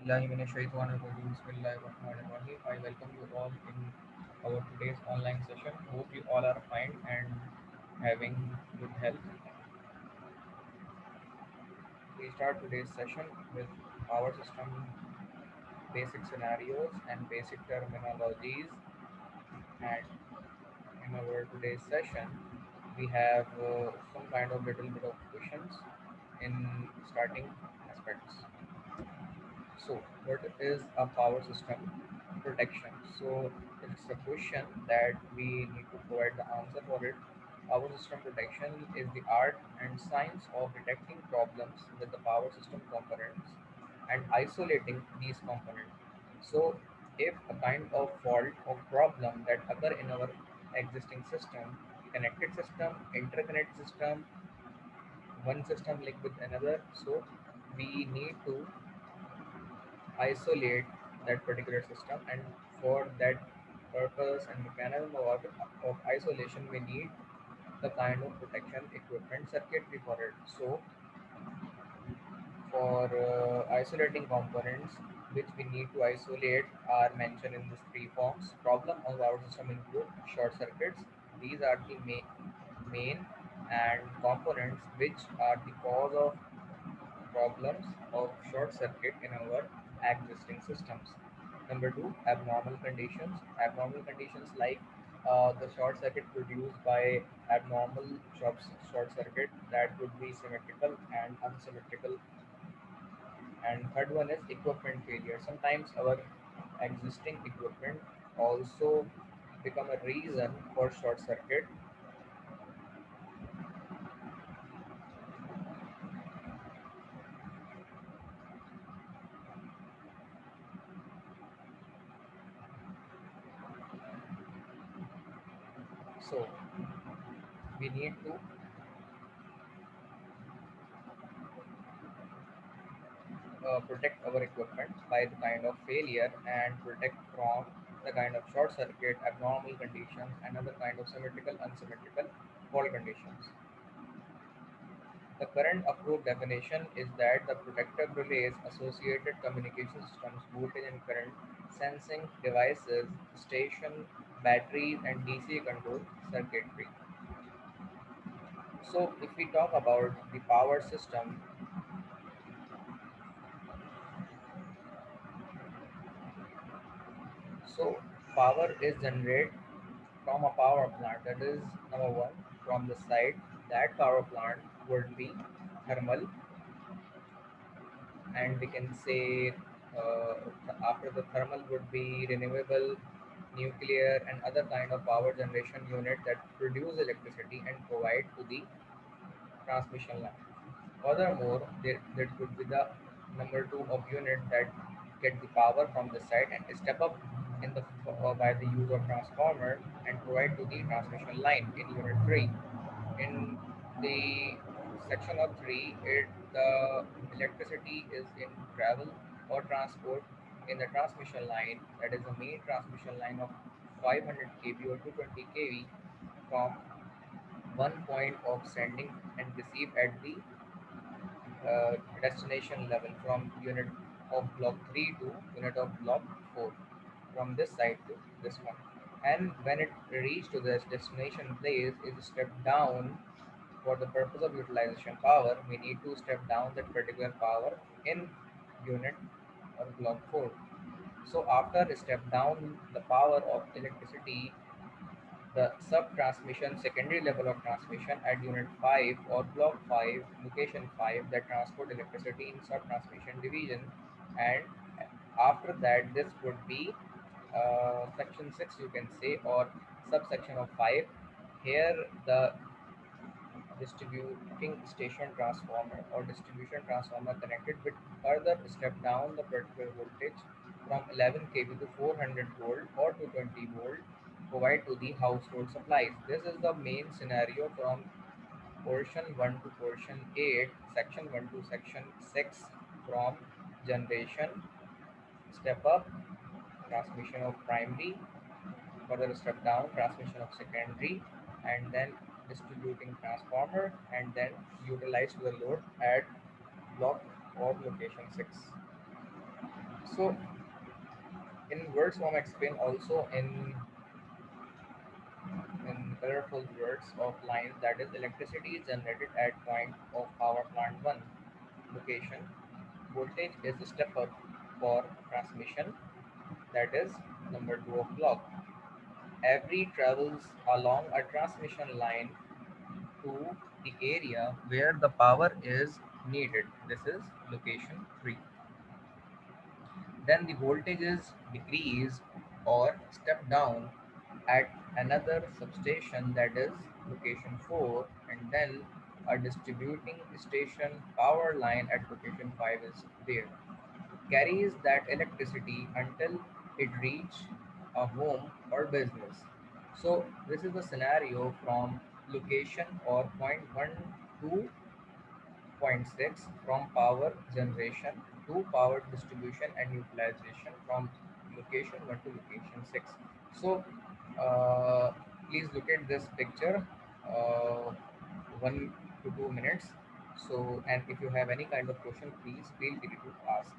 Bismillahirrahmanirrahim. I welcome you all in our today's online session. Hope you all are fine and having good health. We start today's session with power system basic scenarios and basic terminologies. And in our today's session, we have some kind of little bit of questions in starting aspects. So, what is a power system protection? So, it's a question that we need to provide the answer for it. Power system protection is the art and science of detecting problems with the power system components and isolating these components. So, if a kind of fault or problem that occur in our existing system, connected system, interconnect system, one system linked with another, so we need to isolate that particular system, and for that purpose and mechanism of isolation we need the kind of protection equipment circuitry for it. So for isolating components which we need to isolate are mentioned in these three forms. Problem of our system include short circuits. These are the main and components which are the cause of problems of short circuit in our existing systems. Number two, abnormal conditions. Abnormal conditions like the short circuit produced by abnormal short circuit that would be symmetrical and unsymmetrical. And third one is equipment failure. Sometimes our existing equipment also become a reason for short circuit. So we need to protect our equipment by the kind of failure and protect from the kind of short circuit, abnormal conditions, and other kind of symmetrical, unsymmetrical fault conditions. The current approved definition is that the protective relays, associated communication systems, voltage and current sensing devices, station, batteries, and DC control circuitry. So, if we talk about the power system, so power is generated from a power plant. That is number one. From the site, that power plant would be thermal, and we can say after the thermal would be renewable, nuclear, and other kind of power generation unit that produce electricity and provide to the transmission line. Furthermore, there could be the number two of unit that get the power from the site and step up in the by the use of transformer and provide to the transmission line in unit 3. In the section of 3, the electricity is in travel or transport in the transmission line, that is the main transmission line of 500 kV or 220 kV from one point of sending and receive at the destination level from unit of block 3 to unit of block 4, from this side to this one. And when it reaches to this destination place, it is stepped down. For the purpose of utilization power, we need to step down that particular power in unit or block 4. So after step down the power of electricity, the sub-transmission secondary level of transmission at unit 5 or block 5, location 5, that transport electricity in sub-transmission division. And after that, this would be section 6, you can say, or subsection of 5. Here the distributing station transformer or distribution transformer connected with further step down the particular voltage from 11 kV to 400 volt or 220 volt provide to the household supplies. This is the main scenario from portion 1 to portion 8, section 1 to section 6, from generation, step up, transmission of primary, further step down, transmission of secondary, and then distributing transformer, and then utilized to the load at block or location 6. So in words form explain also in colorful words of lines, that is electricity is generated at point of power plant 1 location. Voltage is a step up for transmission, that is number 2 of block. Every travels along a transmission line to the area where the power is needed. This is location 3. Then the voltage is decreased or step down at another substation, that is location 4, and then a distributing station power line at location 5 is there. Carries that electricity until it reach a home or business. So this is the scenario from location or point 1 to point 0.6, from power generation to power distribution and utilization from location 1 to location 6. So please look at this picture, uh, 1 to 2 minutes. So, and if you have any kind of question, please feel free to ask.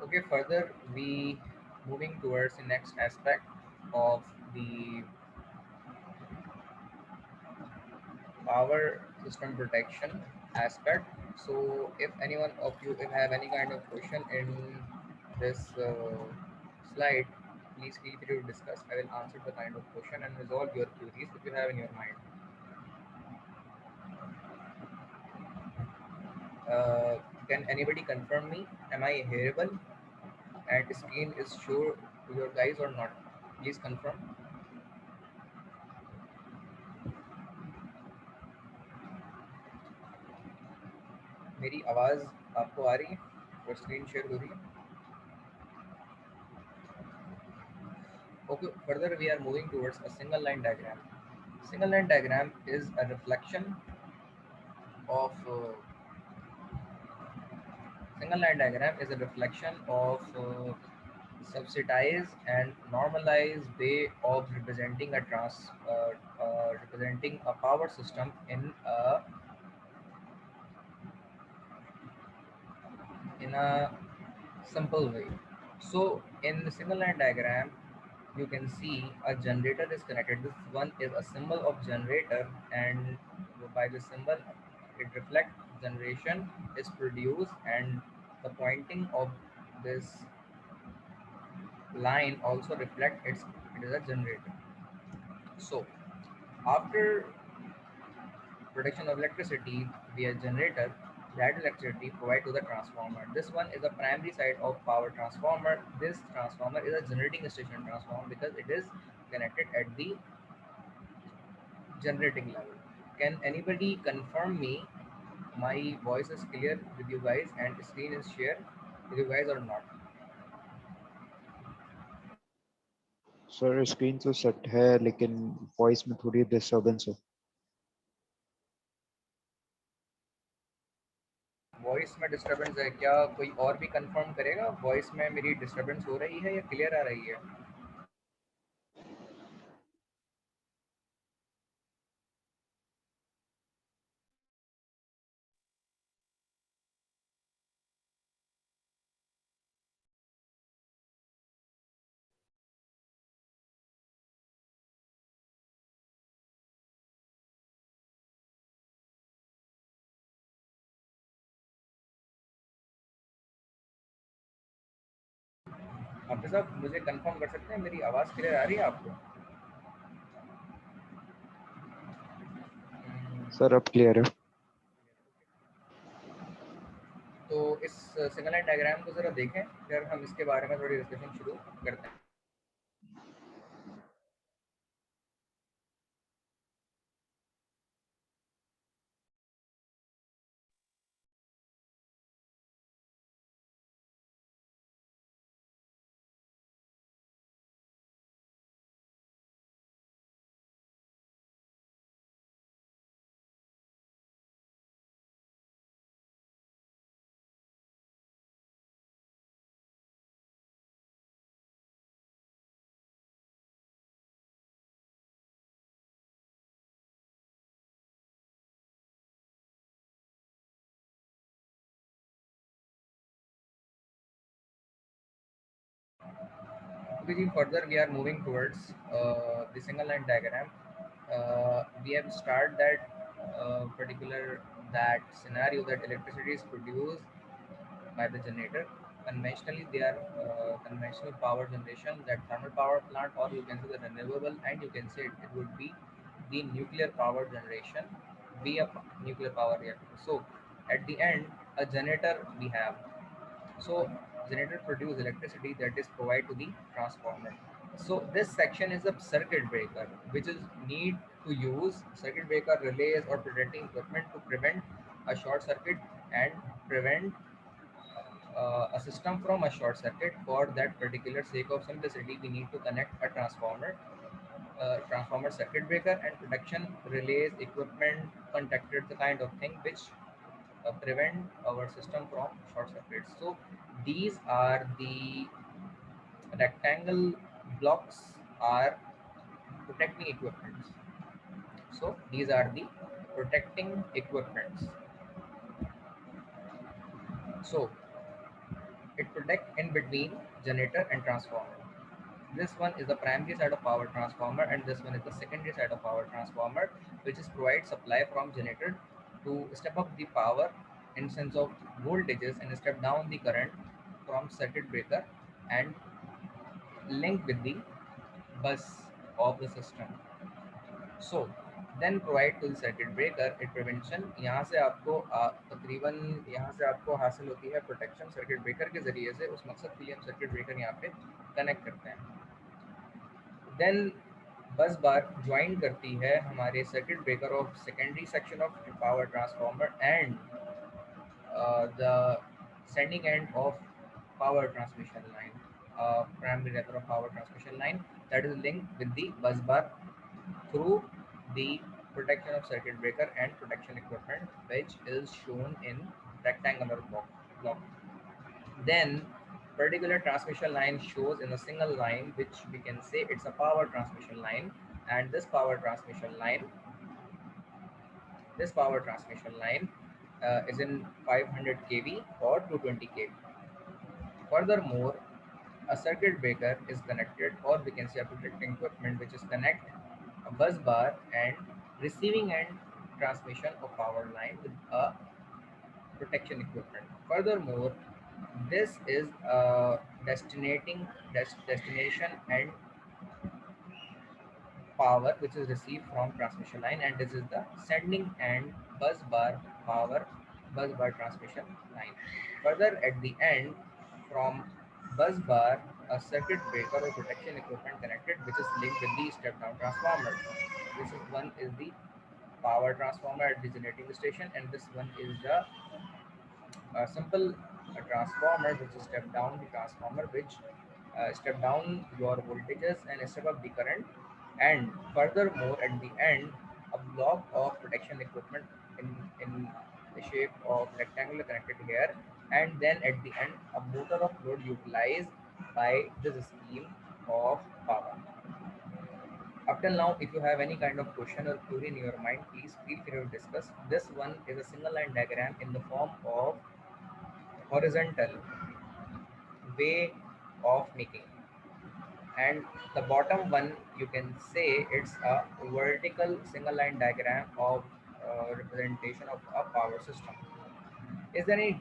Okay, further we moving towards the next aspect of the power system protection aspect. So if anyone of you if have any kind of question in this slide, please feel free to discuss. I will answer the kind of question and resolve your queries if you have in your mind. uh, can anybody confirm me, am I hearable and screen is sure to your guys or not? Please confirm. मेरी आवाज़ आपको आ रही है और screen share हो रही है? Okay, further we are moving towards a single line diagram. Single line diagram is a reflection of single line diagram is a reflection of subsidized and normalized way of representing representing a power system in a simple way. So in the single line diagram, you can see a generator is connected. This one is a symbol of generator, and by the symbol, it reflects generation is produced, and the pointing of this line also reflect it is a generator. So after production of electricity via generator, that electricity provided to the transformer. This one is the primary side of power transformer. This transformer is a generating station transformer because it is connected at the generating level. Can anybody confirm me my voice is clear with you guys and screen is shared with you guys or not? Sir screen तो set है लेकिन voice में थोड़ी disturbance है। Voice में disturbance है क्या? कोई और भी कंफर्म करेगा वॉइस में मेरी डिस्टरबेंस हो रही है या क्लियर आ रही है? हाफिज साहब मुझे कंफर्म कर सकते हैं मेरी आवाज़ क्लियर आ रही है आपको? सर अब क्लियर है। तो इस सिंगल लाइन डायग्राम को ज़रा देखें, फिर हम इसके बारे में थोड़ी डिस्कशन शुरू करते हैं। Okay, ji, further we are moving towards the single line diagram. We have started that particular that scenario that electricity is produced by the generator. Conventionally, they are conventional power generation, that thermal power plant, or you can say the renewable, and you can say it would be the nuclear power generation via nuclear power reactor. So, at the end, a generator we have. So, generator produce electricity that is provided to the transformer. So, this section is a circuit breaker, which is need to use circuit breaker relays or protecting equipment to prevent a short circuit and prevent a system from a short circuit. For that particular sake of simplicity, we need to connect a transformer circuit breaker and protection relays equipment contacted, the kind of thing which prevent our system from short circuits. So these are the rectangle blocks are protecting equipments. So these are the protecting equipments. So it protect in between generator and transformer. This one is the primary side of power transformer and this one is the secondary side of power transformer, which is provide supply from generator to step up the power in sense of voltages and step down the current from circuit breaker and link with the bus of the system. So then provide to the circuit breaker it prevention. यहाँ से आपको तकरीबन यहाँ से आपको हासिल होती है प्रोटेक्शन सर्किट ब्रेकर के ज़रिए से। उस मकसद के लिए हम सर्किट ब्रेकर यहाँ पे कनेक्ट करते हैं। देन बस बार ज्वाइन करती है हमारे circuit breaker of secondary section of power transformer and the sending end of power transmission line, primary rather of power transmission line, that is linked with the bus bar through the protection of circuit breaker and protection equipment, which is shown in rectangular block. Then particular transmission line shows in a single line, which we can say it's a power transmission line, and this power transmission line is in 500 kV or 220 kV. Furthermore, a circuit breaker is connected, or we can say a protecting equipment which is connect a bus bar and receiving end transmission of power line with a protection equipment. Furthermore, this is a destination and power which is received from transmission line, and this is the sending end bus bar power bus bar transmission line. Further at the end, from bus bar, a circuit breaker or protection equipment connected which is linked with the step down transformer. This is one is the power transformer at the generating station, and this one is the simple transformer which is step down the transformer which step down your voltages and step up the current, and furthermore at the end a block of protection equipment in the shape of rectangular connected here, and then at the end a motor of load utilized by this scheme of power. Up till now, if you have any kind of question or query in your mind, please feel free to discuss. This one is a single line diagram in the form of horizontal way of making, and the bottom one you can say it's a vertical single line diagram of representation of a power system. Is there any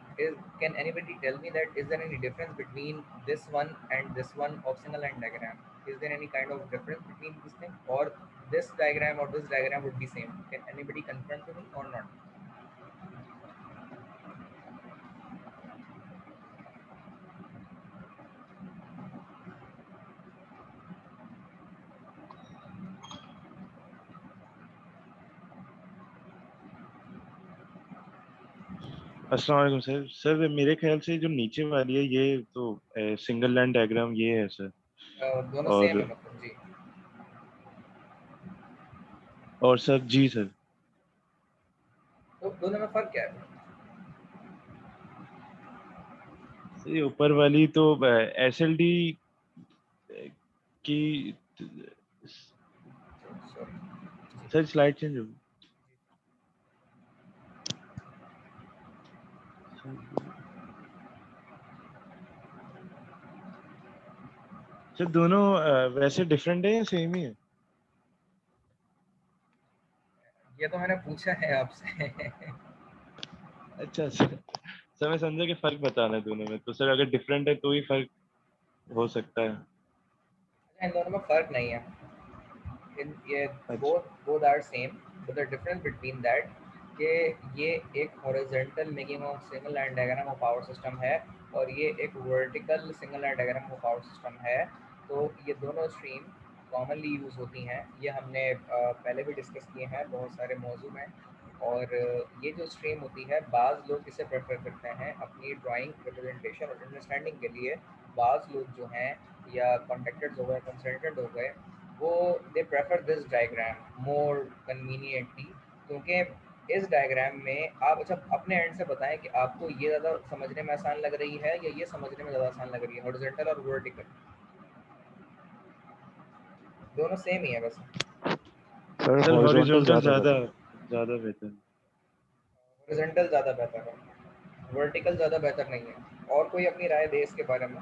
can anybody tell me that is there any difference between this one and this one of single line diagram? Is there any kind of difference between this thing, or this diagram or this diagram would be same? Can anybody confirm to me or not? अस्सलाम वालेकुम sir. Sir मेरे ख्याल से जो नीचे वाली है ये तो सिंगल लाइन डायग्राम ये है सर। दोनों सेम है और मतलब जी? सर जी सर, तो दोनों में फर्क क्या है? ये ऊपर वाली तो SLD की सॉरी। सर स्लाइड चेंज हो सर। दोनों वैसे डिफरेंट है या सेम ही है? ये तो मैंने पूछा है आपसे। अच्छा सर मैं समझा कि फर्क बताना है दोनों में, तो सर अगर डिफरेंट है तो ही फर्क हो सकता है। इन दोनों में फर्क नहीं है। इन ये अच्छा both are same, but the difference between that कि ये एक horizontal making of single line diagram of power system है, और ये एक vertical single line diagram of power system है। तो ये दोनों स्ट्रीम कॉमनली यूज़ होती हैं। ये हमने पहले भी डिस्कस किए हैं बहुत सारे मौजू में। और ये जो स्ट्रीम होती है, बाज़ लोग इसे प्रेफर करते हैं अपनी ड्राइंग रिप्रेजेंटेशन और अंडरस्टैंडिंग के लिए। बाज़ लोग जो हैं या कॉन्टेक्टेड हो गए, कंसल्टेंट हो गए, वो they prefer this diagram more conveniently, क्योंकि इस डायग्राम में आप अच्छा अपने एंड से बताएं कि आपको ये ज़्यादा समझने में आसान लग रही है या ये समझने में ज़्यादा आसान लग रही है, हॉरिजॉन्टल और वर्टिकल? दोनों सेम ही है बस। सर सर हॉरिजॉन्टल हॉरिजॉन्टल ज्यादा ज्यादा बेहतर। ज्यादा बेहतर है। हॉरिजॉन्टल ज़्यादा बेहतर है, वर्टिकल ज़्यादा बेहतर नहीं है। और कोई अपनी राय दे इसके बारे में?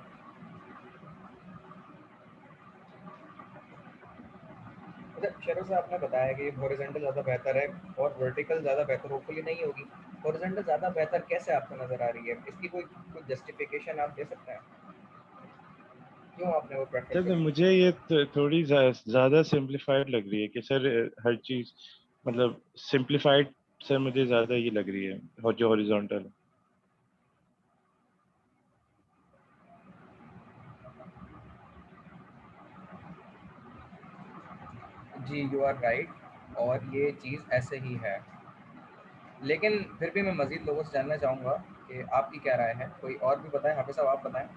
अच्छा शरू से आपने बताया कि हॉरिजॉन्टल ज़्यादा बेहतर है और वर्टिकल ज़्यादा बेहतर होपफुली नहीं होगी। हॉरिजॉन्टल ज़्यादा बेहतर कैसे आपको नज़र आ रही है? इसकी कोई कोई जस्टिफिकेशन आप दे सकते हैं क्यों आपने वो प्रेफर सर तो करी? मुझे ये थोड़ी ज्यादा सिंपलीफाइड लग रही है कि सर हर चीज मतलब सिंपलीफाइड सर मुझे ज्यादा ये लग रही है और जो हॉरिजॉन्टल है। जी यू आर राइट, और ये चीज़ ऐसे ही है। लेकिन फिर भी मैं मज़ीद लोगों से जानना चाहूँगा कि आपकी क्या राय है। कोई और भी बताएं, हाफिज़ साहब आप बताएं।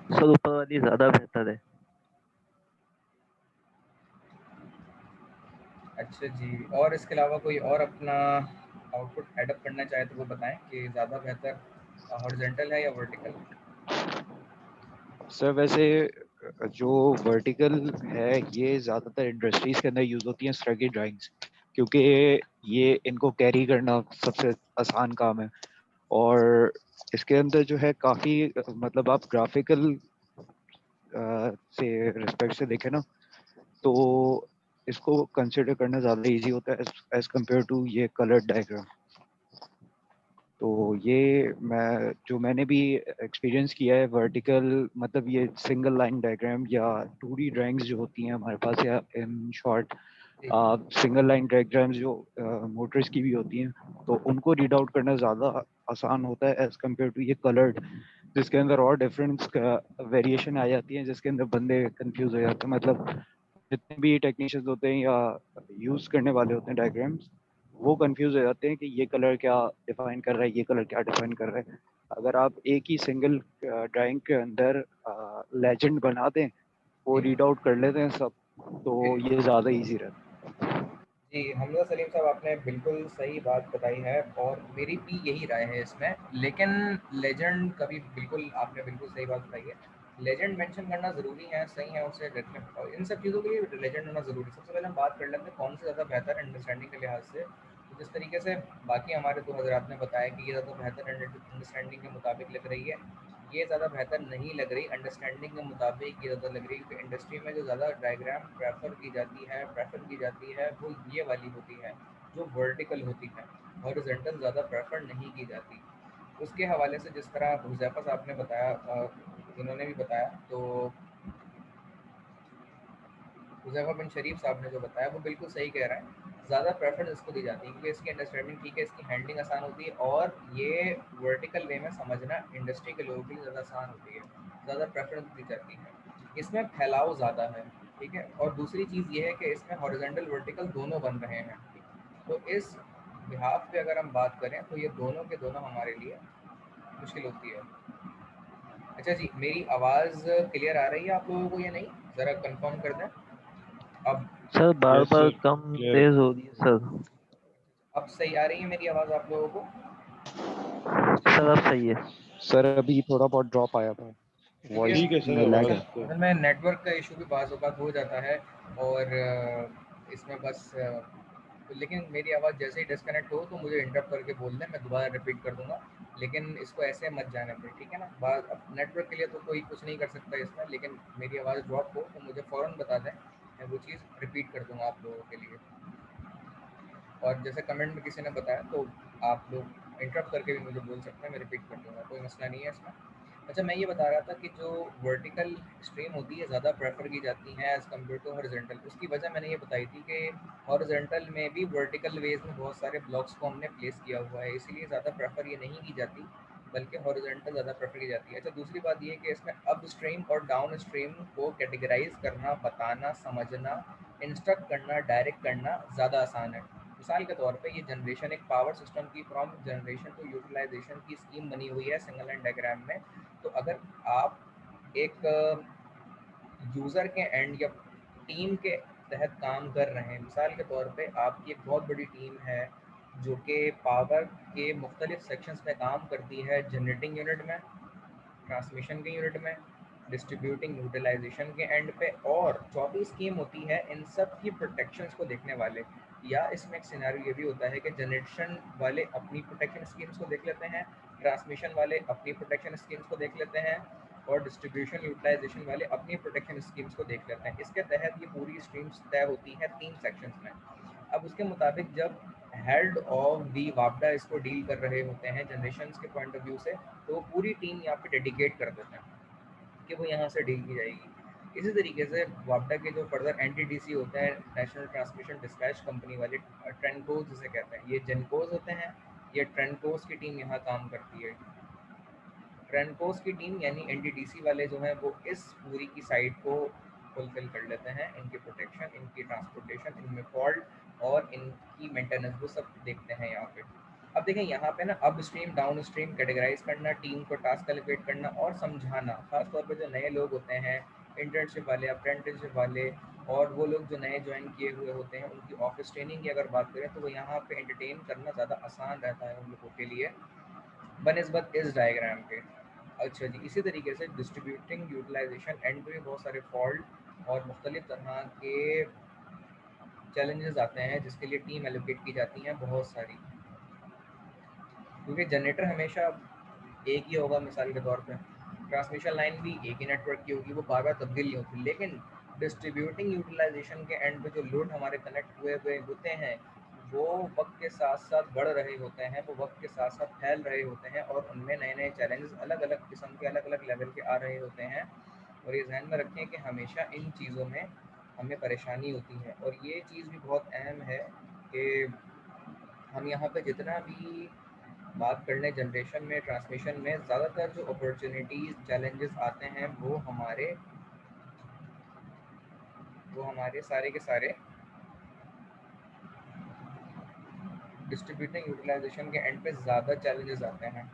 सर ऊपर वाली ज्यादा बेहतर है। अच्छा जी, और इसके अलावा कोई और अपना आउटपुट एडअप करना चाहे तो वो बताएं कि ज़्यादा बेहतर हॉरिजॉन्टल है या वर्टिकल? सर वैसे जो वर्टिकल है ये ज़्यादातर इंडस्ट्रीज के अंदर यूज़ होती हैं सर्किट ड्राइंग्स, क्योंकि ये इनको कैरी करना सबसे आसान काम है। और इसके अंदर जो है काफ़ी मतलब आप ग्राफिकल से रिस्पेक्ट से देखें ना, तो इसको कंसिडर करना ज़्यादा इजी होता है एज कम्पेयर टू ये कलर डायग्राम। तो ये मैंने भी एक्सपीरियंस किया है वर्टिकल, मतलब ये सिंगल लाइन डायग्राम या 2D ड्राइंग्स जो होती हैं हमारे पास, या इन शॉर्ट जी सिंगल लाइन डायग्राम्स जो मोटर्स की भी होती हैं, तो उनको रीड आउट करना ज़्यादा आसान होता है एज कम्पेयर टू ये कलर्ड, जिसके अंदर और डिफरेंस वेरिएशन आ जाती है, जिसके अंदर बंदे कंफ्यूज हो जाते हैं। मतलब जितने भी टेक्नीशियंस होते हैं या यूज़ करने वाले होते हैं डायग्राम्स, वो कंफ्यूज हो जाते हैं कि ये कलर क्या डिफाइन कर रहा है, ये कलर क्या डिफाइन कर रहा है। अगर आप एक ही सिंगल ड्राइंग के अंदर लेजेंड बना दें, वो जी रीड आउट कर लेते हैं सब, तो जी ये ज़्यादा इजी रहता है। जी, हमजा सलीम साहब, आपने बिल्कुल सही बात बताई है और मेरी भी यही राय है इसमें। लेकिन लेजेंड कभी, बिल्कुल आपने बिल्कुल सही बात बताई है, लेजेंड मेंशन करना ज़रूरी है, सही है, उसे रखना, और इन सब चीज़ों के लिए लेजेंड होना ज़रूरी है। सबसे पहले हम बात कर लेते हैं कौन से ज़्यादा बेहतर अंडरस्टैंडिंग के लिहाज से। तो जिस तरीके से बाकी हमारे दो हज़रात ने बताया कि ये ज़्यादा बेहतर अंडरस्टैंडिंग के मुताबिक लग रही है, ये ज़्यादा बेहतर नहीं लग रही अंडरस्टैंडिंग के मुताबिक, ये ज़्यादा लग रही है क्योंकि इंडस्ट्री में जो ज़्यादा डायग्राम प्रेफर की जाती है वो ये वाली होती है जो वर्टिकल होती है, हॉरिजॉन्टल ज़्यादा प्रेफर नहीं की जाती। उसके हवाले से जिस तरह हुज़ैफा साहब ने बताया, इन्होंने भी बताया, तो हुज़ैफा बिन शरीफ साहब ने जो बताया वो बिल्कुल सही कह रहा है। ज़्यादा प्रेफरेंस इसको दी जाती है क्योंकि इसकी अंडरस्टैंडिंग ठीक है, इसकी हैंडलिंग आसान होती है और ये वर्टिकल वे में समझना इंडस्ट्री के लोगों के लिए ज़्यादा आसान होती है, ज़्यादा प्रेफरेंस दी जाती है। इसमें फैलाव ज़्यादा है, ठीक है। और दूसरी चीज़ ये है कि इसमें हॉरिजॉन्टल वर्टिकल दोनों बन रहे हैं। तो इस बिहाफ पे अगर हम बात करें तो ये दोनों के दोनों हमारे लिए मुश्किल होती है। अच्छा जी, मेरी आवाज़ क्लियर आ रही है आप लोगों को या नहीं? ज़रा कंफर्म कर दें। अब सर बार यस बार सर, कम क्लियर। तेज हो रही है सर। अब सही आ रही है मेरी आवाज़ आप लोगों को? सर अब सही है। सर अभी थोड़ा बहुत ड्रॉप आया था, क्योंकि वॉइस ठीक है सर, में लैग आवाज है। तो। असल में नेटवर्क का इशू भी बाज़ औक़ात हो जाता है और इसमें बस लेकिन मेरी आवाज़ जैसे ही डिस्कनेक्ट हो तो मुझे इंटरप्ट करके बोल दें, मैं दोबारा रिपीट कर दूंगा। लेकिन इसको ऐसे मत जाने दें, ठीक है ना। बात अब नेटवर्क के लिए तो कोई कुछ नहीं कर सकता इसमें, लेकिन मेरी आवाज़ ड्रॉप हो तो मुझे फ़ौरन बता दें, मैं वो चीज़ रिपीट कर दूंगा आप लोगों के लिए। और जैसे कमेंट में किसी ने बताया तो आप लोग इंटरप्ट करके भी मुझे बोल सकते हैं, मैं रिपीट कर दूंगा, कोई मसला नहीं है इसमें। अच्छा, मैं ये बता रहा था कि जो वर्टिकल स्ट्रीम होती है ज़्यादा प्रेफर की जाती हैं एज़ कम्पेयर टू हॉरिजॉन्टल। उसकी वजह मैंने ये बताई थी कि हॉरिजॉन्टल में भी वर्टिकल वेज में बहुत सारे ब्लॉक्स को हमने प्लेस किया हुआ है, इसीलिए ज़्यादा प्रेफर ये नहीं की जाती, बल्कि हॉरिजॉन्टल ज़्यादा प्रेफर की जाती है। अच्छा, दूसरी बात ये कि इसमें अप स्ट्रीम और डाउन स्ट्रीम को कैटेगराइज करना, बताना, समझना, इंस्ट्रक्ट करना, डायरेक्ट करना ज़्यादा आसान है। मिसाल के तौर पे ये जनरेशन एक पावर सिस्टम की फ्रॉम जनरेशन टू यूटिलाइजेशन की स्कीम बनी हुई है सिंगल लाइन डायग्राम में। तो अगर आप एक यूज़र के एंड या टीम के तहत काम कर रहे हैं, मिसाल के तौर पे आपकी एक बहुत बड़ी टीम है जो कि पावर के मुख्तलिफ सेक्शंस में काम करती है, जनरेटिंग यूनिट में, ट्रांसमिशन के यूनिट में, डिस्ट्रीब्यूटिंग यूटिलाइजेशन के एंड पे, और 24 स्कीम होती है इन सब की प्रोटेक्शंस को देखने वाले। या इसमें एक सिनेरियो ये भी होता है कि जनरेशन वाले अपनी प्रोटेक्शन स्कीम्स को देख लेते हैं, ट्रांसमिशन वाले अपनी प्रोटेक्शन स्कीम्स को देख लेते हैं, और डिस्ट्रीब्यूशन यूटिलाइजेशन वाले अपनी प्रोटेक्शन स्कीम्स को देख लेते हैं। इसके तहत ये पूरी स्ट्रीम्स तय होती हैं 3 सेक्शंस में। अब उसके मुताबिक जब हेड ऑफ दी वापडा इसको डील कर रहे होते हैं जनरेशन के पॉइंट ऑफ व्यू से, तो पूरी टीम यहाँ पे डेडिकेट कर देते हैं कि वो यहाँ से डील की जाएगी। इसी तरीके से वापडा के जो फर्दर एनटीडीसी होते हैं, नेशनल ट्रांसमिशन डिस्पैच कंपनी वाले, ट्रेनकोज जिसे कहते हैं, ये जेनकोज होते हैं, ये ट्रेनकोज की टीम यहाँ काम करती है। ट्रेनकोस की टीम यानी एनटीडीसी वाले जो हैं वो इस पूरी की साइड को फुलफिल कर लेते हैं, इनकी प्रोटेक्शन, इनकी ट्रांसपोर्टेशन, इनमें फॉल्ट और इनकी मेंटेनेंस, वो सब देखते हैं यहाँ पे। अब देखें यहाँ पे ना, up stream down stream categorize करना, टीम को टास्क एलोकेट करना और समझाना, खासतौर पर जो नए लोग होते हैं, इंटर्नशिप वाले, अप्रेंटिसशिप वाले, और वो लोग जो नए ज्वाइन किए हुए होते हैं, उनकी ऑफिस ट्रेनिंग की अगर बात करें तो वो यहाँ पे एंटरटेन करना ज़्यादा आसान रहता है उन लोगों के लिए बनस्बत इस डायग्राम के। अच्छा जी, इसी तरीके से डिस्ट्रीब्यूटिंग यूटिलाइजेशन एंड पे बहुत सारे फॉल्ट और मुख्तलिफ तरह के चैलेंजेस आते हैं जिसके लिए टीम एलोकेट की जाती हैं बहुत सारी, क्योंकि जनरेटर हमेशा एक ही होगा। मिसाल के तौर पे ट्रांसमिशन लाइन भी एक ही नेटवर्क की होगी, वो बार बार तब्दील नहीं होती। लेकिन डिस्ट्रीब्यूटिंग यूटिलाइजेशन के एंड पे जो लोड हमारे कनेक्ट हुए हुए होते हैं वो वक्त के साथ साथ बढ़ रहे होते हैं, वो वक्त के साथ साथ फैल रहे होते हैं, और उनमें नए नए चैलेंजेस अलग अलग किस्म के, अलग अलग लेवल के आ रहे होते हैं। और ये ध्यान में रखें कि हमेशा इन चीज़ों में हमें परेशानी होती है। और ये चीज़ भी बहुत अहम है कि हम यहाँ पे जितना भी बात कर लें जनरेशन में, ट्रांसमिशन में, ज़्यादातर जो अपॉर्चुनिटीज़ चैलेंजेस आते हैं वो हमारे सारे के सारे डिस्ट्रीब्यूटिंग यूटिलाइजेशन के एंड पे ज़्यादा चैलेंजेस आते हैं?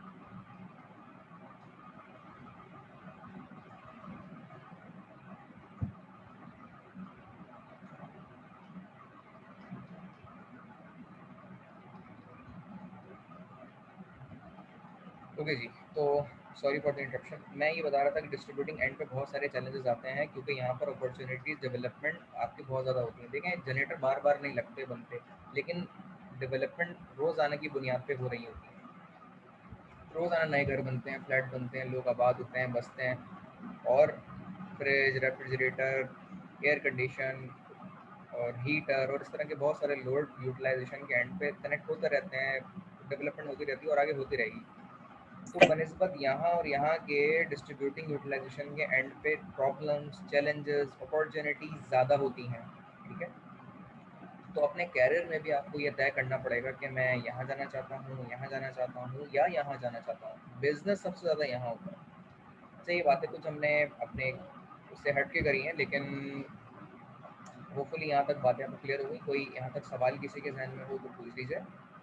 ओके जी, तो सॉरी फॉर द इंटरप्शन। मैं ये बता रहा था कि डिस्ट्रीब्यूटिंग एंड पे बहुत सारे चैलेंजेस आते हैं क्योंकि यहाँ पर अपॉर्चुनिटीज़ डेवलपमेंट आपकी बहुत ज़्यादा होती है। देखें, जनरेटर बार बार नहीं लगते बनते, लेकिन डेवलपमेंट रोज़ाना की बुनियाद पे हो रही होती है। रोज़ाना नए घर बनते हैं, फ्लैट बनते हैं, लोग आबाद होते हैं, बसते हैं, और फ्रिज, रेफ्रिजरेटर, एयर कंडीशन और हीटर और इस तरह के बहुत सारे लोड यूटिलाइजेशन के एंड पे कनेक्ट होते रहते हैं, डेवलपमेंट होती रहती है और आगे होती रहेगी। तो बनस्बत यहाँ और यहाँ के डिस्ट्रीब्यूटिंग यूटिलाइजेशन के एंड पे प्रॉब्लम्स, चैलेंजेस, अपॉर्चुनिटीज़ ज़्यादा होती हैं, ठीक है? तो अपने कैरियर में भी आपको ये तय करना पड़ेगा कि मैं यहाँ जाना चाहता हूँ, यहाँ जाना चाहता हूँ या यहाँ जाना चाहता हूँ। बिजनेस सबसे ज़्यादा यहाँ होता है। अच्छा, ये बातें कुछ हमने अपने उससे हट के करी हैं, लेकिन होपफुली यहाँ तक बातें आपको क्लियर हो गई। कोई यहाँ तक सवाल किसी के जहन में हो तो पूछ लीजिए,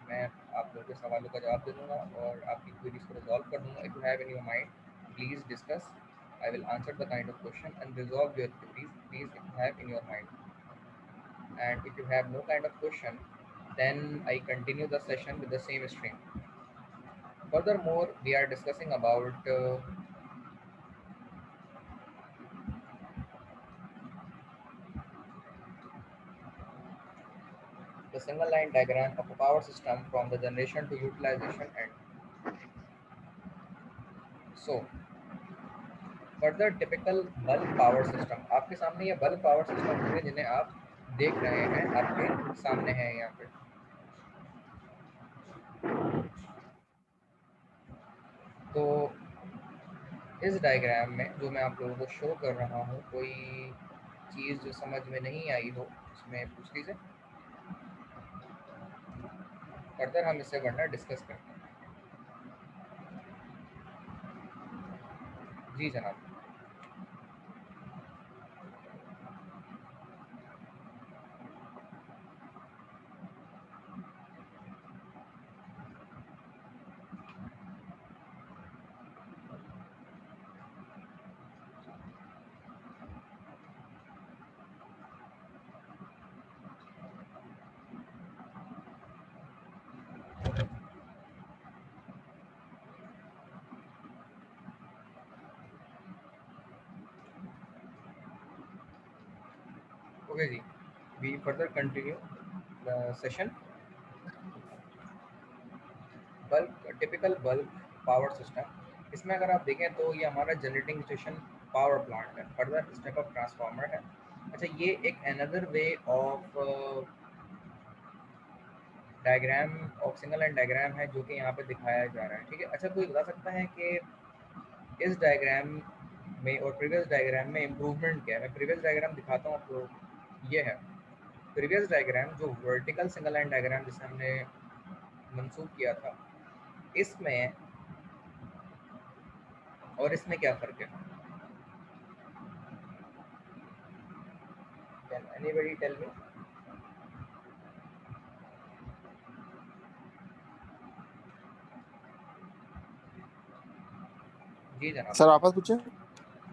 मैं आप लोगों के सवालों का जवाब दे दूँगा और आपकी क्वेरीज को रिजॉल्व कर दूँगा। If you have in your mind, please discuss. I will answer the kind of question and resolve your queries, please, if you have in your mind. And if you have no kind of question, then I continue the session with the same stream. Furthermore, we are discussing about the single line diagram of a power system from the generation to utilization end. So, further typical bulk power system. आपके सामने ये bulk power system होंगे जिन्हें आप देख रहे हैं, आपके सामने हैं यहाँ पे। तो इस डायग्राम में जो मैं आप लोगों को शो कर रहा हूँ, कोई चीज़ जो समझ में नहीं आई हो उसमें पूछ लीजिए, फर्दर हम इससे वरना डिस्कस करते हैं। जी जनाब। ओके जी, we further continue the session. Bulk, typical bulk power system, इसमें अगर आप देखें तो ये हमारा जनरेटिंग स्टेशन पावर प्लांट है, फर्दर स्टेप अप ट्रांसफार्मर है। अच्छा, ये एक another way of diagram of single line diagram है जो कि यहाँ पे दिखाया जा रहा है, ठीक है? अच्छा, कोई बता सकता है कि इस डायग्राम में और प्रीवियस डायग्राम में इम्प्रूवमेंट क्या है? मैं प्रीवियस डायग्राम दिखाता हूँ आपको। ये है प्रीवियस डायग्राम, जो वर्टिकल सिंगल लाइन डायग्राम जिसे हमने मंसूब किया था, इसमें और इसमें क्या फ़र्क है? Can anybody tell me? जी जनाब। सर वापस पूछे।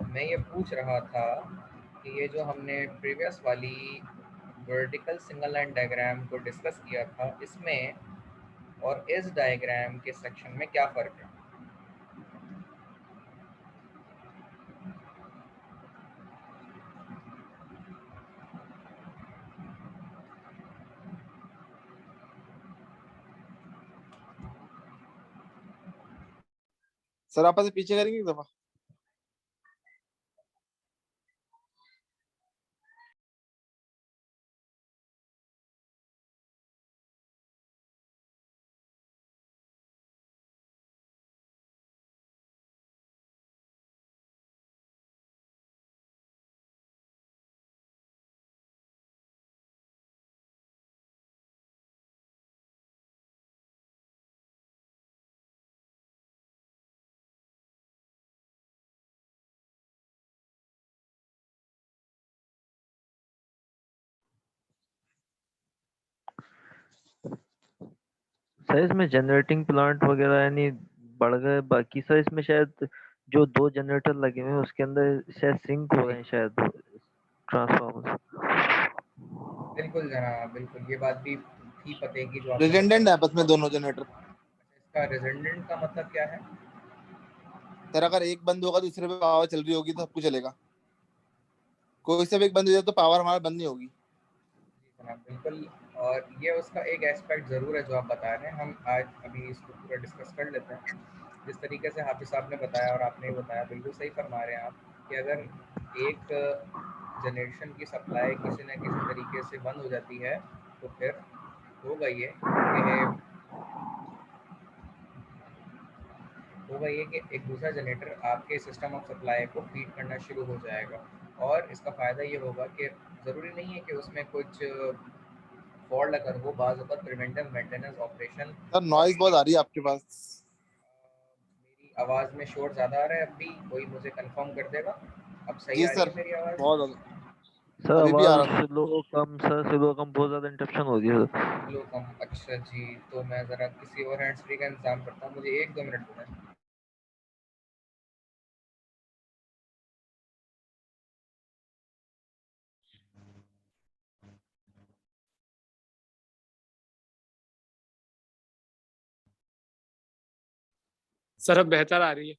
मैं ये पूछ रहा था कि ये जो हमने प्रीवियस वाली वर्टिकल सिंगल लाइन डायग्राम को डिस्कस किया था, इसमें और इस डायग्राम के सेक्शन में क्या फ़र्क है? सर वापस पीछे करेंगे एक दफा। सर इसमें जनरेटिंग प्लांट वगैरह यानी बढ़ गए, बाकी सर इसमें शायद जो 2 जनरेटर लगे हुए हैं उसके अंदर शायद सिंक हो जी रहे हैं शायद ट्रांसफार्मर। बिल्कुल जनाब, बिल्कुल ये बात भी थी पते की जो आपने रिडंडेंट है बताई। आपस में दोनों जनरेटर। इसका रिजल्टेंट का मतलब क्या है? सर अगर एक बंद होगा दूसरे पे पावर चल रही होगी तो सब कुछ चलेगा। कोई से भी एक बंद हो जाए तो पावर हमारा बंद नहीं होगी। जी जनाब बिल्कुल। और ये उसका एक एस्पेक्ट ज़रूर है जो आप बता रहे हैं, हम आज अभी इसको पूरा डिस्कस कर लेते हैं। जिस तरीके से हाफिज़ साहब ने बताया और आपने भी बताया, बिल्कुल सही फरमा रहे हैं आप कि अगर एक जनरेशन की सप्लाई किसी न किसी तरीके से बंद हो जाती है तो फिर होगा ये कि एक दूसरा जनरेटर आपके सिस्टम ऑफ सप्लाई को फीड करना शुरू हो जाएगा। और इसका फ़ायदा ये होगा कि ज़रूरी नहीं है कि उसमें कुछ फॉल्ट अगर हो, बाज़ वक़्त प्रिवेंटिव मेंटेनेंस ऑपरेशन सर और नॉइज बहुत आ रही है आपके पास। मेरी आवाज़ में शोर ज़्यादा आ रहा है अब भी? कोई मुझे कंफर्म कर देगा? अब सही जी आ रही सर है मेरी आवाज़? बहुत सर अभी भी आ आवाज रहा सर। स्लो कम, सर स्लो कम बहुत ज्यादा इंटरप्शन हो रही है सर। लो कम, अच्छा जी, तो मैं ज़रा किसी और हैंड्स फ्री का इंतज़ाम करता हूँ, मुझे 1-2 मिनट दें। सर अब बेहतर आ रही है।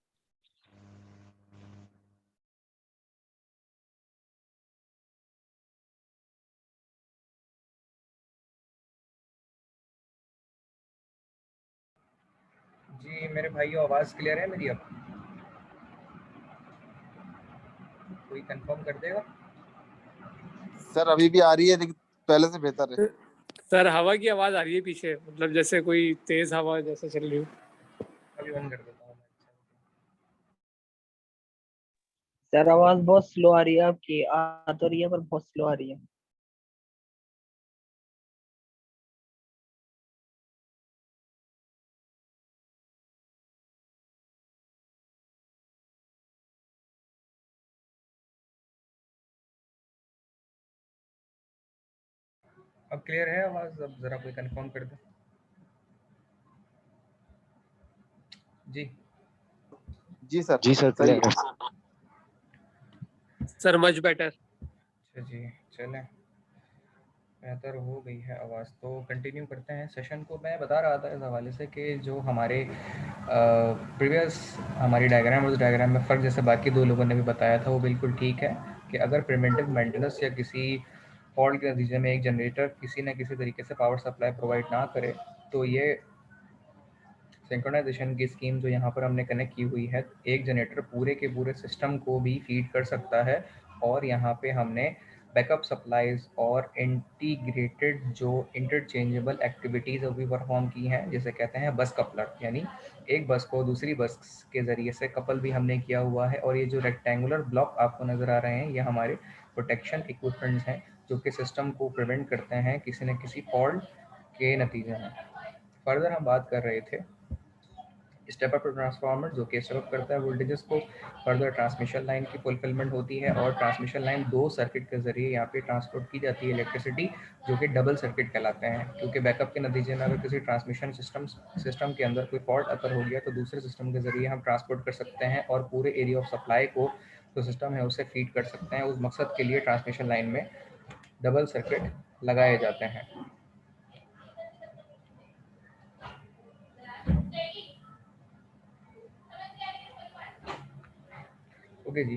जी मेरे भाइयों, आवाज़ क्लियर है मेरी अब? कोई कंफर्म कर देगा? सर अभी भी आ रही है लेकिन पहले से बेहतर है। सर हवा की आवाज आ रही है पीछे, मतलब जैसे कोई तेज हवा जैसे चल रही हो। अभी बंद कर देता हूँ मैं। सर आवाज बहुत स्लो आ रही है आपकी, आ तो रही है पर बहुत स्लो आ रही है। अब क्लियर है आवाज़? अब ज़रा कोई कंफर्म कर दे। जी जी सर जी सर सही क्लियर है। है। Sir much better. अच्छा जी, चलें, बेहतर हो गई है आवाज़ तो कंटिन्यू करते हैं सेशन को। मैं बता रहा था इस हवाले से कि जो हमारे प्रीवियस हमारी डायग्राम, उस डायग्राम में फ़र्क जैसे बाकी दो लोगों ने भी बताया था वो बिल्कुल ठीक है कि अगर प्रिवेंटिव मेंटेनेंस या किसी फॉल्ट के नतीजे में एक जनरेटर किसी न किसी तरीके से पावर सप्लाई प्रोवाइड ना करे तो ये सिंक्रोनाइजेशन की स्कीम जो यहाँ पर हमने कनेक्ट की हुई है, एक जनरेटर पूरे के पूरे सिस्टम को भी फीड कर सकता है। और यहाँ पे हमने बैकअप सप्लाईज और इंटीग्रेटेड जो इंटरचेंजेबल एक्टिविटीज़ अभी परफॉर्म की हैं, जिसे कहते हैं बस कपलर, यानी एक बस को दूसरी बस के ज़रिए से कपल भी हमने किया हुआ है। और ये जो रेक्टेंगुलर ब्लॉक आपको नज़र आ रहे हैं, ये हमारे प्रोटेक्शन इक्विपमेंट्स हैं जो कि सिस्टम को प्रिवेंट करते हैं किसी न किसी फॉल्ट के नतीजे में। फर्दर हम बात कर रहे थे स्टेप अप ट्रांसफार्मर जो कि स्टेप अप करता है वोल्टेजेस को। फर्दर ट्रांसमिशन लाइन की फुलफिलमेंट होती है और ट्रांसमिशन लाइन 2 सर्किट के ज़रिए यहाँ पे ट्रांसपोर्ट की जाती है इलेक्ट्रिसिटी, जो कि डबल सर्किट कहलाते हैं। क्योंकि बैकअप के नतीजे में अगर किसी ट्रांसमिशन सिस्टम के अंदर कोई फॉल्ट अकर हो गया तो दूसरे सिस्टम के ज़रिए हम ट्रांसपोर्ट कर सकते हैं और पूरे एरिया ऑफ सप्लाई को जो सिस्टम है उसे फीड कर सकते हैं। उस मकसद के लिए ट्रांसमिशन लाइन में डबल सर्किट लगाए जाते हैं। ओके जी,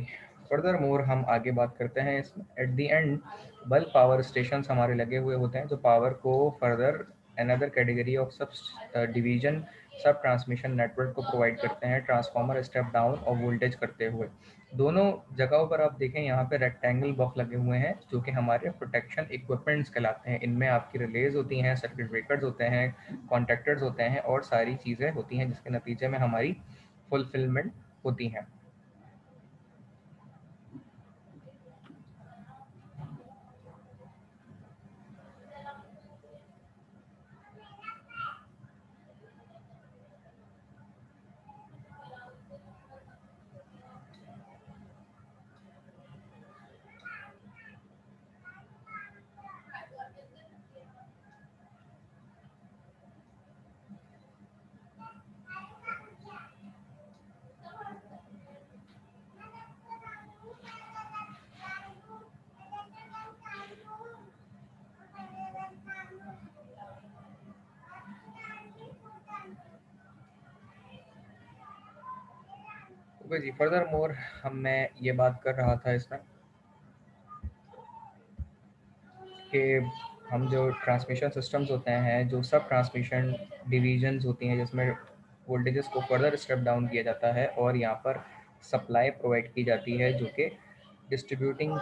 फर्दर मोर हम आगे बात करते हैं। इसमें at the end bulk power station हमारे लगे हुए होते हैं जो पावर को further another category of sub division सब ट्रांसमिशन नेटवर्क को प्रोवाइड करते हैं, ट्रांसफार्मर स्टेप डाउन और वोल्टेज करते हुए। दोनों जगहों पर आप देखें यहाँ पे रेक्टेंगल बॉक्स लगे हुए हैं जो कि हमारे प्रोटेक्शन इक्विपमेंट्स कहलाते हैं। इनमें आपकी रिलेज होती हैं, सर्किट ब्रेकर्स होते हैं, कॉन्टेक्टर्स होते हैं और सारी चीज़ें होती हैं जिसके नतीजे में हमारी फुलफिलमेंट होती हैं। ओके जी, फर्दर मोर मैं ये बात कर रहा था इसमें कि हम जो ट्रांसमिशन सिस्टम्स होते हैं, जो सब ट्रांसमिशन डिवीजन्स होती हैं, जिसमें वोल्टेजेस को फर्दर स्टेप डाउन किया जाता है और यहाँ पर सप्लाई प्रोवाइड की जाती है, जो कि डिस्ट्रीब्यूटिंग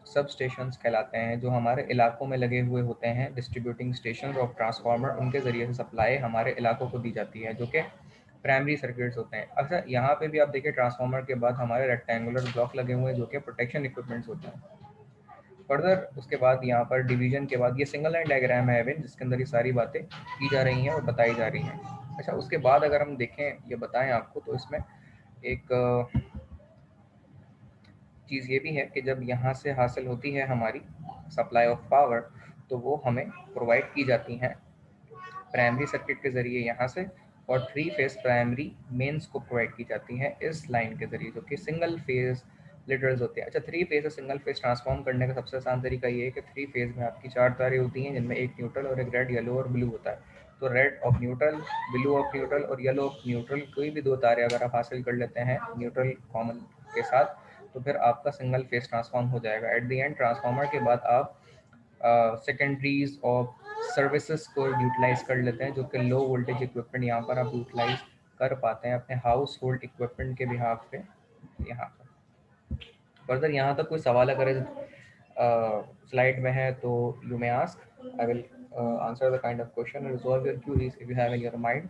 सब स्टेशंस कहलाते हैं, जो हमारे इलाकों में लगे हुए होते हैं। डिस्ट्रीब्यूटिंग स्टेशन ऑफ ट्रांसफार्मर, उनके ज़रिए से सप्लाई हमारे इलाकों को दी जाती है, जो कि प्राइमरी सर्किट्स होते हैं। अच्छा, यहाँ पे भी आप देखिए ट्रांसफार्मर के बाद हमारे रेक्टेंगुलर ब्लॉक लगे हुए हैं, जो कि प्रोटेक्शन इक्विपमेंट्स होते हैं। फर्दर उसके बाद यहाँ पर डिवीजन के बाद ये सिंगल लाइन डायग्राम है अविन, जिसके अंदर ये सारी बातें की जा रही हैं और बताई जा रही हैं। अच्छा, उसके बाद अगर हम देखें, ये बताएं आपको, तो इसमें एक चीज़ ये भी है कि जब यहाँ से हासिल होती है हमारी सप्लाई ऑफ पावर, तो वो हमें प्रोवाइड की जाती हैं प्राइमरी सर्किट के ज़रिए यहाँ से, और 3 फेज प्राइमरी मेंस को प्रोवाइड की जाती हैं इस लाइन के ज़रिए, जो कि सिंगल फेज लिटरल्स होते हैं। अच्छा, 3 फेज से सिंगल फेज ट्रांसफॉर्म करने का सबसे आसान तरीका ये है कि 3 फेज में आपकी 4 तारें होती हैं, जिनमें एक न्यूट्रल और एक रेड, येलो और ब्लू होता है। तो rid of neutral, blue of neutral और येलो ऑफ न्यूट्रल, कोई भी 2 तारे अगर आप हासिल कर लेते हैं न्यूट्रल कॉमन के साथ, तो फिर आपका सिंगल फेज ट्रांसफॉर्म हो जाएगा। एट द एंड ट्रांसफार्मर के बाद आप सेकेंडरीज और सर्विसेज को यूटिलाइज कर लेते हैं, जो कि लो वोल्टेज इक्विपमेंट यहाँ पर आप यूटिलाइज कर पाते हैं अपने हाउस होल्ड इक्विपमेंट के बिहाफ पे। यहाँ पर फर्दर यहाँ तक कोई सवाल अगर स्लाइड में है तो you may ask, I will answer the kind of question, resolve your queries if you have in your mind.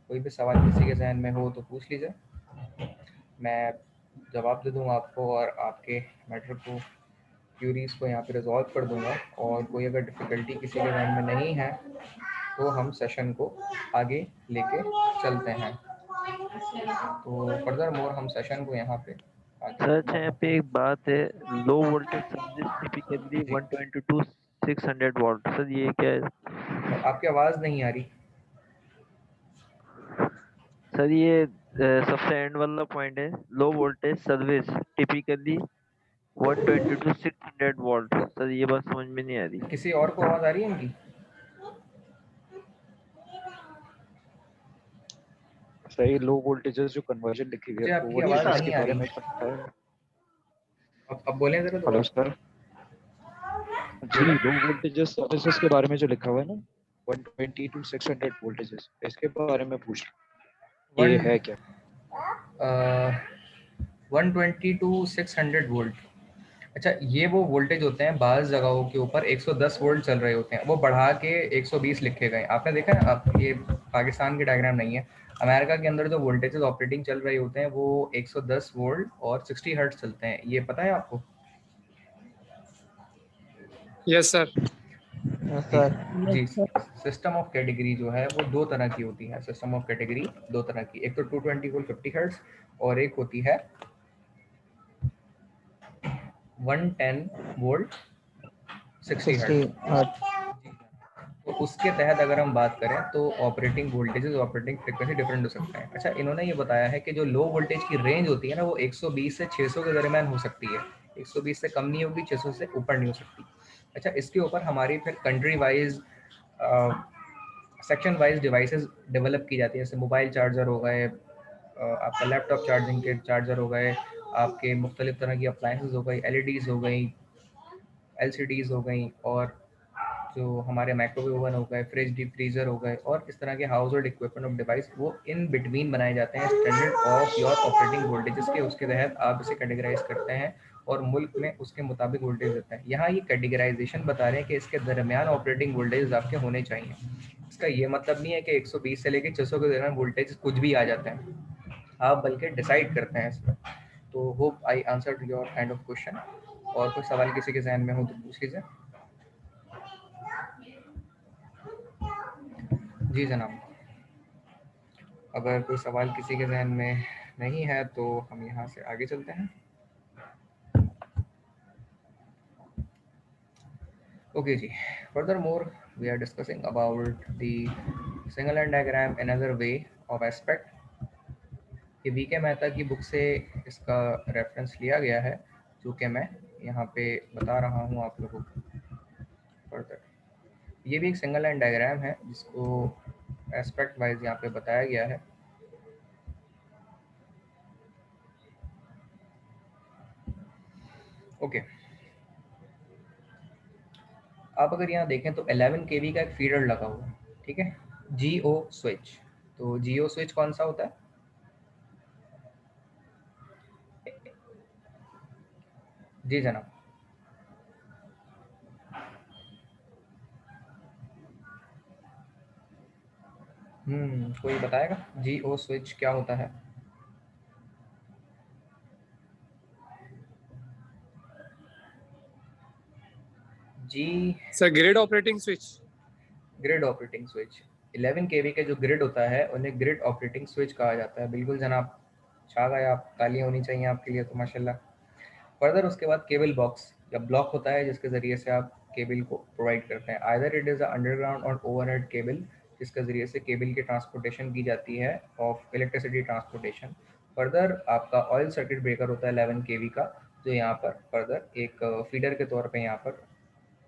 कोई भी सवाल किसी के जहन में हो तो पूछ लीजिए, मैं जवाब दे दूँगा आपको और आपके मैटर को, क्यूरीज को यहाँ पे रिजॉल्व कर दूंगा। और कोई अगर डिफ़िकल्टी किसी के जहन में नहीं है तो हम सेशन को आगे लेके चलते हैं। तो फर्दर मोर हम सेशन को यहाँ पे सर आगे अच्छा यहाँ बढ़ाते पे हैं। एक बात है, लो वोल्टेज सर्विस टिपिकली जी, 120 to 600 वोल्ट, सर ये क्या है? आपकी आवाज़ नहीं आ रही। सर ये सबसे एंड वाला पॉइंट है, low voltage service typically 120 to 600 volt, sir ये बात समझ में नहीं आ रही। किसी और को आवाज़ आ रही है इनकी? सही, लो वोल्टेजेस जो कन्वर्जन लिखी हुई है, मुझे लो आपकी आवाज़ वोल्टेजेस के नहीं आ बारे रही। में पता है? अब बोलें ज़रा हेलो दोबारा। सर जी, बोलें। लो वोल्टेजेस सर्विसेज के बारे में जो लिखा हुआ है ना, 120 to 600 वोल्टेजेस, इसके बारे में पूछ रहा हूं। ये वन है क्या? 120 टू 600 वोल्ट। अच्छा, ये वो वोल्टेज होते हैं, बाज़ जगहों के ऊपर 110 वोल्ट चल रहे होते हैं, वो बढ़ा के 120 लिखे गए। आपने देखा है? आप ये पाकिस्तान की डायग्राम नहीं है, अमेरिका के अंदर जो वोल्टेजेस ऑपरेटिंग चल रहे होते हैं वो 110 वोल्ट और 60 हर्ट्ज चलते हैं। ये पता है आपको? Yes sir. जी सर जी। सिस्टम ऑफ कैटेगरी जो है वो 2 तरह की होती है। सिस्टम ऑफ कैटेगरी 2 तरह की, एक तो 220 वोल्ट 50 हर्ट्ज और एक होती है 110 वोल्ट 60 60 हर्ट्ज। हर्ट्ज। तो उसके तहत अगर हम बात करें तो operating voltages, operating frequency different हो सकते हैं। अच्छा, इन्होंने ये बताया है कि जो लो वोल्टेज की रेंज होती है ना, वो 120 से 600 के दरमियान हो सकती है। 120 से कम नहीं होगी, 600 से ऊपर नहीं हो सकती। अच्छा, इसके ऊपर हमारी फिर country wise, section wise devices develop की जाती है, जैसे मोबाइल चार्जर हो गए, आपका लैपटॉप चार्जिंग के चार्जर हो गए, आपके मुख्तलिफ तरह की अप्लाइंसेस हो गई, एलईडीज़ हो गई, एलसीडीज़ हो गई, और जो हमारे माइक्रोवेव ओवन हो गए, फ्रिज, डीप फ्रीजर हो गए, और इस तरह के house hold equipment of device, वो इन बिटवीन बनाए जाते हैं standard of your operating voltages के। उसके तहत आप इसे कैटेगराइज करते हैं और मुल्क में उसके मुताबिक वोल्टेज देते हैं। यहाँ ये कैटेगराइजेशन बता रहे हैं कि इसके दरमियान ऑपरेटिंग वोल्टेज आपके होने चाहिए। इसका ये मतलब नहीं है कि 120 से लेकर 600 के दरमियान वोल्टेज कुछ भी आ जाते हैं, आप बल्कि डिसाइड करते हैं इसमें। तो hope I answer your kind of question. और कोई सवाल किसी के जहन में हो तो पूछ लीजिए। जी जनाब, अगर कोई सवाल किसी के जहन में नहीं है तो हम यहाँ से आगे चलते हैं। ओके जी, further more we are discussing about the single line diagram another way of aspect. ये वी के मेहता की बुक से इसका रेफरेंस लिया गया है, जो कि मैं यहाँ पे बता रहा हूँ आप लोगों को। फर्दर ये भी एक सिंगल लाइन डायग्राम है जिसको एस्पेक्ट वाइज यहाँ पे बताया गया है। ओके, आप अगर यहाँ देखें तो 11 केवी का एक फीडर लगा हुआ है, ठीक है, जीओ स्विच। तो जीओ स्विच कौन सा होता है? जी जनाब। कोई बताएगा जीओ स्विच क्या होता है? जी, sir grid operating switch. Grid operating switch. 11 KV का जो ग्रिड होता है उन्हें ग्रिड ऑपरेटिंग स्विच कहा जाता है। बिल्कुल जनाब, छा गए आप, तालियां होनी चाहिए आपके लिए तो माशाल्लाह। फर्दर उसके बाद केबल बॉक्स या ब्लॉक होता है जिसके ज़रिए से आप केबल को प्रोवाइड करते हैं। Either it is a underground और ओवरहेड केबल, जिसके ज़रिए से केबल की ट्रांसपोर्टेशन की जाती है ऑफ इलेक्ट्रिसिटी ट्रांसपोर्टेशन। फर्दर आपका ऑयल सर्किट ब्रेकर होता है 11 केवी का, जो यहाँ पर फर्दर एक फीडर के तौर पे यहाँ पर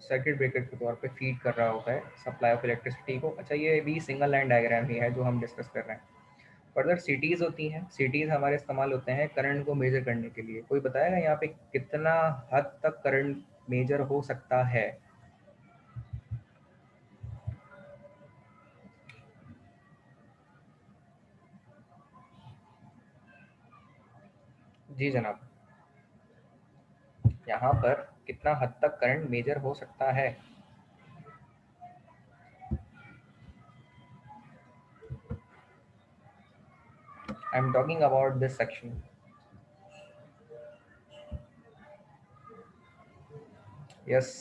सर्किट ब्रेकर के तौर पे फीड कर रहा होता है सप्लाई ऑफ इलेक्ट्रिसिटी को। अच्छा, ये भी सिंगल लाइन डायग्राम ही है जो हम डिस्कस कर रहे हैं। फर्दर सीटीज़ होती हैं। सीटीज़ हमारे इस्तेमाल होते हैं करंट को मेजर करने के लिए। कोई बताएगा यहाँ पे कितना हद तक करंट मेजर हो सकता है? जी जनाब, यहाँ पर कितना हद तक करंट मेजर हो सकता है? I am talking about this section. Yes,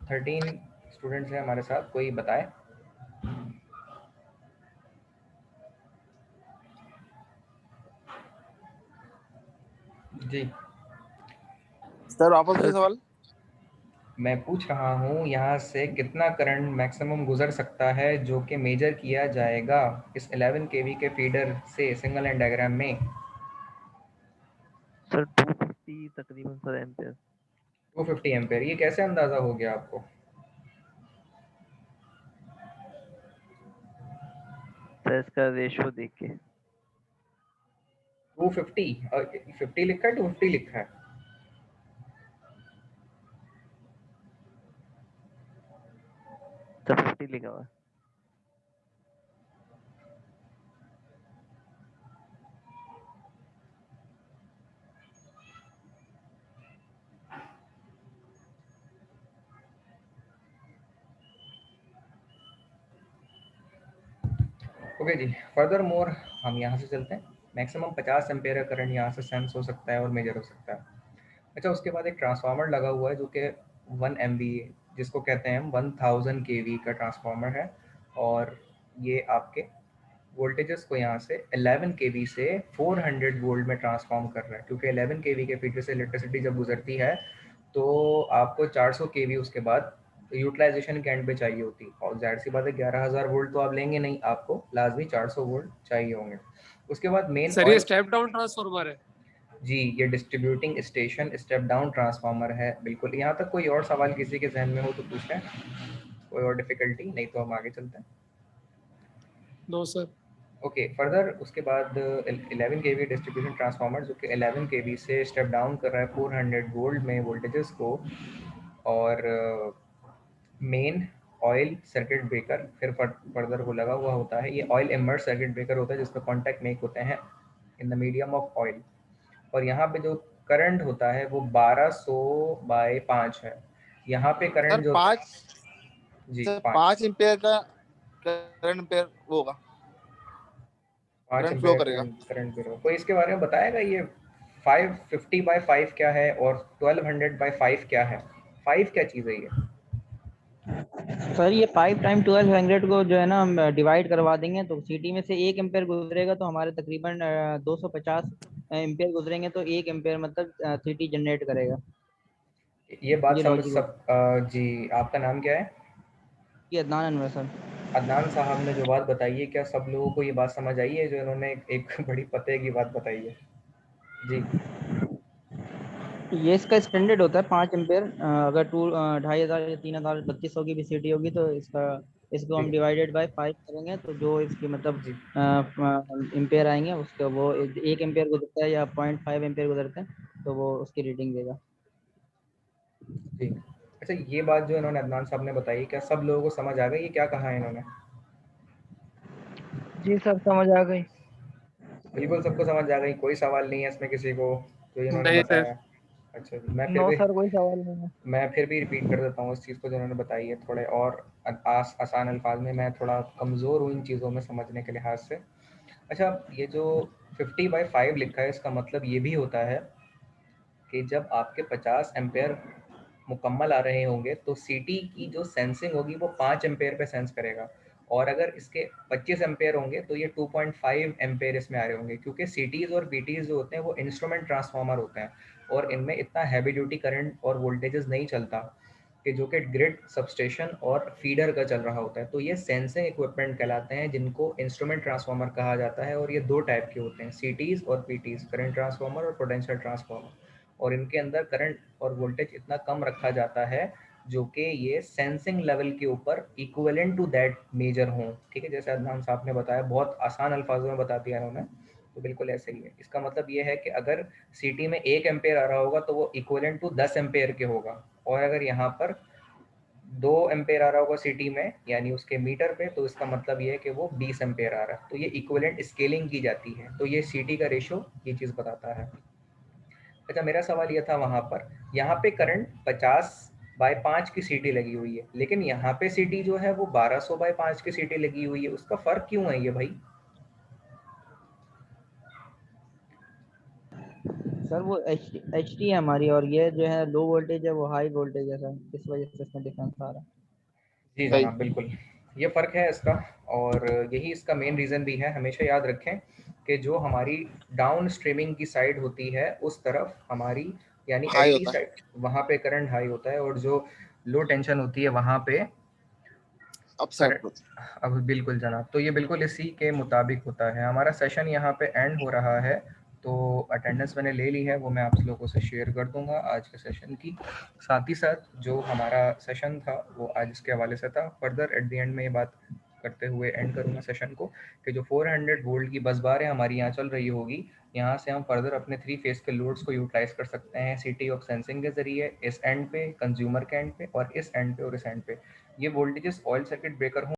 13 students हैं हमारे साथ, कोई बताए? जी, सर वापस सर पूछिए सवाल। मैं पूछ रहा हूँ यहाँ से कितना करंट मैक्सिमम गुजर सकता है जो कि मेजर किया जाएगा इस 11 केवी के फीडर से सिंगल लाइन डायग्राम में? सर 250 तकरीबन सर एम्पेयर। 250 एम्पेयर। ये कैसे अंदाजा हो गया आपको? सर इसका रेशियो देख के। 250 और 50 लिखा है, 250 लिखा है? सर 50 लिखा हुआ है। ओके जी, फर्दर मोर हम यहाँ से चलते हैं। मैक्सिमम 50 एम्पेयर का करंट यहाँ से सेंस हो सकता है और मेजर हो सकता है। अच्छा, उसके बाद एक ट्रांसफार्मर लगा हुआ है जो कि 1 MVA, जिसको कहते हैं हम 1000 केवी का ट्रांसफार्मर है। और ये आपके वोल्टेजेस को यहाँ से 11 केवी से 400 वोल्ट में ट्रांसफॉर्म कर रहा है, क्योंकि 11 केवी के फीडर से इलेक्ट्रिसिटी जब गुजरती है तो आपको 400 केवी उसके बाद यूटिलाइजेशन के एंड पे चाहिए होती, और जाहिर सी बात है 11,000 वोल्ट तो आप लेंगे नहीं, आपको लाजमी 400 वोल्ट चाहिए होंगे। उसके बाद मेन सर ये ऑयल। स्टेप डाउन ट्रांसफार्मर है। जी, ये distributing station step down transformer है, बिल्कुल। यहाँ तक कोई और सवाल किसी के जहन में हो तो पूछ लें, कोई और डिफिकल्टी नहीं तो हम आगे चलते हैं। No sir. ओके, फर्दर उसके बाद 11 केवी डिस्ट्रीब्यूशन ट्रांसफार्मर जो कि 11 केवी से स्टेप डाउन कर रहा है 400 वोल्ट में वोल्टेजेस को। और मेन ऑयल सर्किट ब्रेकर फिर फर्दर वो लगा हुआ होता है। ये ऑयल इमर्स सर्किट ब्रेकर होता है जिसमें कॉन्टैक्ट मेक होते हैं in the medium of oil. और यहाँ पे जो करंट होता है वो 1200/5 है। यहाँ पे सर करंट जो 5 5 एम्पेयर का करंट एम्पेयर वो होगा, 5 करंट फ्लो एम्पेयर करेगा। करंट भी कोई इसके बारे में बताएगा? ये 550/5 क्या है और 1200/5 क्या है? 5 क्या चीज़ है ये? सर ये 5 टाइम 1200 को जो है ना हम डिवाइड करवा देंगे तो सिटी में से 1 एम्पेयर गुजरेगा तो हमारे तकरीबन 250 एम्पेयर गुजरेंगे तो 1 एम्पेयर मतलब सिटी जनरेट करेगा। ये बात ये समझ लॉजिक सब। होता जी, आपका नाम क्या है? है। अदनान अनवर सर। अदनान साहब ने जो बात बताई है, क्या सब लोगों को ये बात समझ आई है जो इन्होंने एक बड़ी पते की बात बताई है? जी, ये इसका स्टैंडर्ड होता है 5 एम्पेयर। अगर 2 2500 या 3000 3200 की भी सिटी होगी तो इसका इसको हम जी डिवाइडेड बाय 5 करेंगे तो जो इसकी मतलब जी एम्पेयर आएंगे उसका वो 1 एम्पेयर गुजरता है या 0.5 एम्पेयर गुजरता है तो वो उसकी रीडिंग देगा। जी। अच्छा, ये बात जो इन्होंने अदनान साहब ने बताई, क्या सब लोगों को समझ आ गई ये क्या कहा है इन्होंने? जी सर समझ आ गई। बिल्कुल सबको समझ आ गई, कोई सवाल नहीं है इसमें किसी को जो इन्होंने नहीं सर। बताया? अच्छा जी, नो सर कोई सवाल नहीं है। मैं फिर भी रिपीट कर देता हूँ उस चीज़ को जो उन्होंने बताई है, थोड़े और आसान अल्फाज में। मैं थोड़ा कमज़ोर हूँ इन चीज़ों में समझने के लिहाज से। अच्छा, ये जो 50/5 लिखा है, इसका मतलब ये भी होता है कि जब आपके 50 एम्पेयर मुकम्मल आ रहे होंगे तो सीटी की जो सेंसिंग होगी वो 5 एम्पेयर पे सेंस करेगा, और अगर इसके 25 एम्पेयर होंगे तो ये 2.5 एम्पेयर इसमें आ रहे होंगे, क्योंकि सीटीज़ और बीटीज़ जो होते हैं वो इंस्ट्रूमेंट ट्रांसफार्मर होते हैं और इनमें इतना हैवी ड्यूटी करंट और वोल्टेजेस नहीं चलता कि जो कि ग्रिड, सबस्टेशन और फीडर का चल रहा होता है। तो ये सेंसिंग इक्विपमेंट कहलाते हैं जिनको इंस्ट्रूमेंट ट्रांसफार्मर कहा जाता है, और ये 2 टाइप के होते हैं, सीटीज़ और पीटीज़, करंट ट्रांसफार्मर और पोटेंशियल ट्रांसफार्मर। और इनके अंदर करंट और वोल्टेज इतना कम रखा जाता है जो कि ये सेंसिंग लेवल के ऊपर इक्विवेलेंट टू दैट मेजर हों। ठीक है, जैसे अदनान साहब ने बताया, बहुत आसान अल्फाजों में बता दिया उन्होंने, तो बिल्कुल ऐसे ही है। इसका मतलब ये है कि अगर सीटी में 1 एम्पेयर आ रहा होगा तो वो इक्विवेलेंट टू 10 एम्पेयर के होगा, और अगर यहाँ पर 2 एम्पेयर आ रहा होगा सिटी में यानी उसके मीटर पे, तो इसका मतलब ये है कि वो 20 एम्पेयर आ रहा है। तो ये इक्विवेलेंट स्केलिंग की जाती है, तो ये सीटी का रेशो ये चीज़ बताता है। अच्छा, मेरा सवाल ये था वहाँ पर, यहाँ पे करंट 50/5 की सीटी लगी हुई है, लेकिन यहाँ पे सीटी जो है वो 1200/5 की सीटी लगी हुई है, उसका फ़र्क क्यों है ये भाई? सर वो एच टी है हमारी और ये जो है लो वोल्टेज है वो हाई वोल्टेज है सर, इस वजह से इसमें डिफरेंस आ रहा है। जी सही। जनाब, बिल्कुल ये फ़र्क है इसका, और यही इसका मेन रीज़न भी है। हमेशा याद रखें कि जो हमारी डाउन स्ट्रीमिंग की साइड होती है उस तरफ हमारी यानी हाई एचटी होता है, साइड, वहाँ पे करंट हाई होता है, और जो लो टेंशन होती है वहाँ पे अपसाइड करेक्ट। होता अब बिल्कुल जनाब, तो ये बिल्कुल इसी के मुताबिक होता है। हमारा सेशन यहाँ पे एंड हो रहा है, तो अटेंडेंस मैंने ले ली है, वो मैं आप लोगों से शेयर कर दूंगा आज के सेशन की। साथ ही साथ जो हमारा सेशन था वो आज इसके हवाले से था। फर्दर एट द एंड में ये बात करते हुए एंड करूँगा सेशन को कि जो 400 वोल्ट की बस बार है हमारी यहाँ चल रही होगी, यहाँ से हम फर्दर अपने 3 फेज के लोड्स को यूटिलाइज कर सकते हैं सिटी ऑफ सेंसिंग के ज़रिए, इस एंड पे, कंज्यूमर के एंड पे, और इस एंड पे और इस एंड पे। ये वोल्टेजेस ऑयल सर्किट ब्रेकर